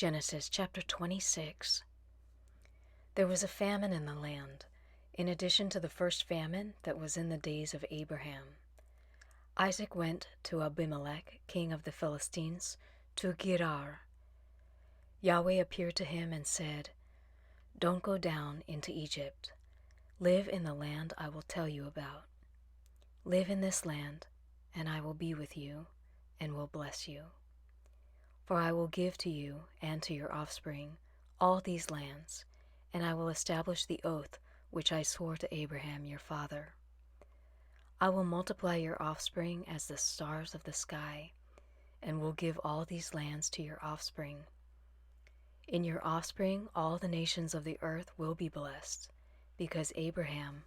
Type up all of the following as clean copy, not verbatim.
Genesis chapter 26. There was a famine in the land, in addition to the first famine that was in the days of Abraham. Isaac went to Abimelech, king of the Philistines, to Gerar. Yahweh appeared to him and said, "Don't go down into Egypt. Live in the land I will tell you about. Live in this land, and I will be with you, and will bless you. For I will give to you and to your offspring all these lands, and I will establish the oath which I swore to Abraham your father. I will multiply your offspring as the stars of the sky, and will give all these lands to your offspring. In your offspring all the nations of the earth will be blessed, because Abraham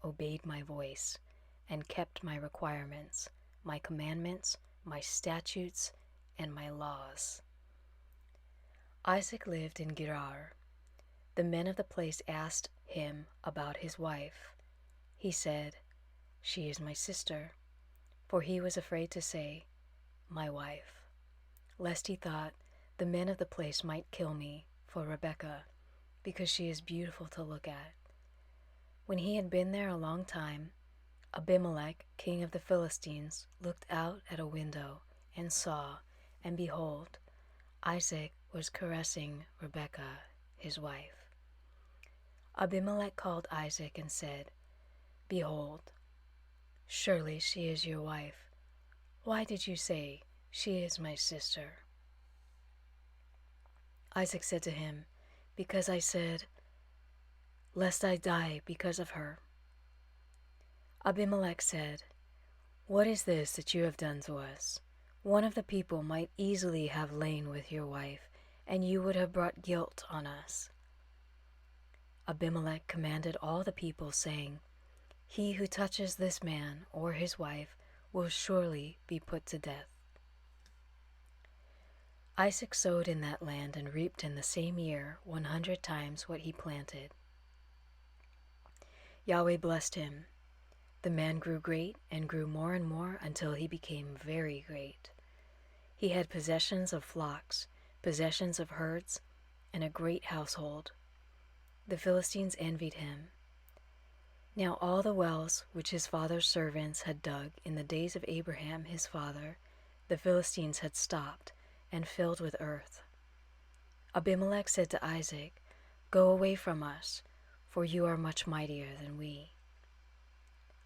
obeyed my voice and kept my requirements, my commandments, my statutes, and my laws." Isaac lived in Gerar. The men of the place asked him about his wife. He said, "She is my sister," for he was afraid to say, "my wife," lest he thought the men of the place might kill me for Rebekah, because she is beautiful to look at. When he had been there a long time, Abimelech, king of the Philistines, looked out at a window and saw, and behold, Isaac was caressing Rebekah, his wife. Abimelech called Isaac and said, "Behold, surely she is your wife. Why did you say, 'She is my sister'?" Isaac said to him, "Because I said, 'Lest I die because of her.'" Abimelech said, "What is this that you have done to us? One of the people might easily have lain with your wife, and you would have brought guilt on us." Abimelech commanded all the people, saying, "He who touches this man or his wife will surely be put to death." Isaac sowed in that land and reaped in the same year 100 times what he planted. Yahweh blessed him. The man grew great and grew more and more until he became very great. He had possessions of flocks, possessions of herds, and a great household. The Philistines envied him. Now all the wells which his father's servants had dug in the days of Abraham his father, the Philistines had stopped and filled with earth. Abimelech said to Isaac, "Go away from us, for you are much mightier than we."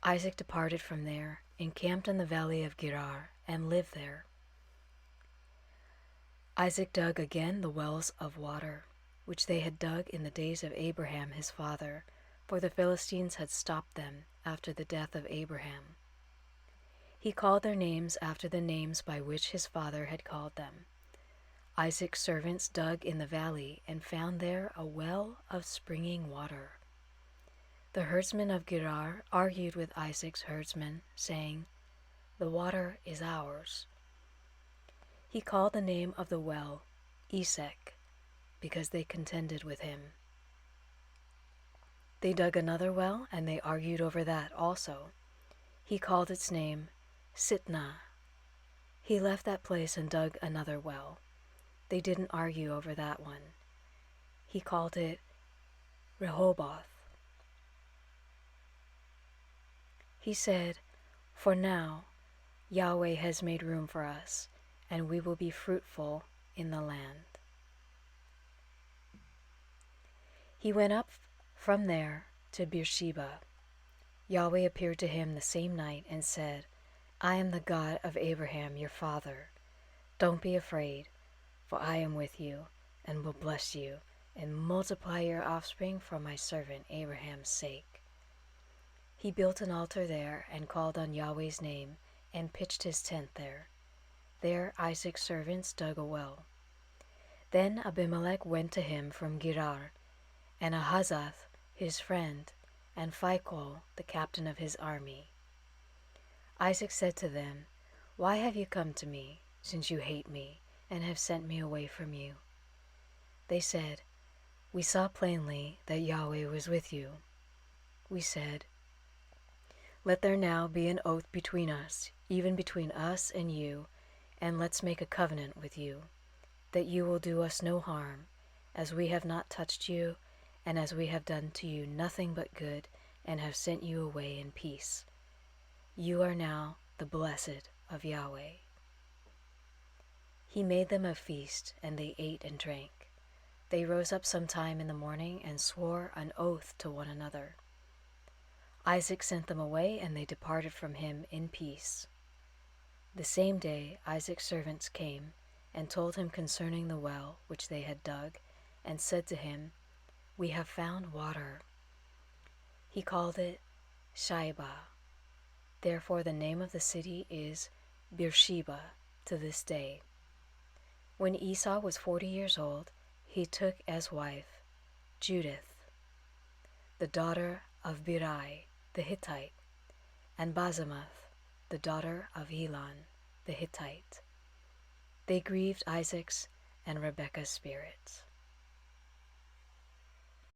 Isaac departed from there, encamped in the valley of Gerar, and lived there. Isaac dug again the wells of water, which they had dug in the days of Abraham his father, for the Philistines had stopped them after the death of Abraham. He called their names after the names by which his father had called them. Isaac's servants dug in the valley and found there a well of springing water. The herdsmen of Gerar argued with Isaac's herdsmen, saying, "The water is ours." He called the name of the well Esek, because they contended with him. They dug another well, and they argued over that also. He called its name Sitnah. He left that place and dug another well. They didn't argue over that one. He called it Rehoboth. He said, "For now Yahweh has made room for us, and we will be fruitful in the land." He went up from there to Beersheba. Yahweh appeared to him the same night and said, "I am the God of Abraham your father. Don't be afraid, for I am with you, and will bless you, and multiply your offspring for my servant Abraham's sake." He built an altar there and called on Yahweh's name and pitched his tent there. There Isaac's servants dug a well. Then Abimelech went to him from Gerar, and Ahazath his friend, and Phicol the captain of his army. Isaac said to them, "Why have you come to me, since you hate me, and have sent me away from you?" They said, "We saw plainly that Yahweh was with you." We said, "Let there now be an oath between us, even between us and you, and let's make a covenant with you. that you will do us no harm, as we have not touched you, and as we have done to you nothing but good, and have sent you away in peace. You are now the blessed of Yahweh." He made them a feast, and they ate and drank. They rose up sometime in the morning and swore an oath to one another. Isaac sent them away, and they departed from him in peace. The same day Isaac's servants came and told him concerning the well which they had dug, and said to him, "We have found water." He called it Shibah. Therefore the name of the city is Beersheba to this day. When Esau was 40 years old, he took as wife Judith, the daughter of Birai the Hittite, and Basemath, the daughter of Elon the Hittite. They grieved Isaac's and Rebekah's spirits.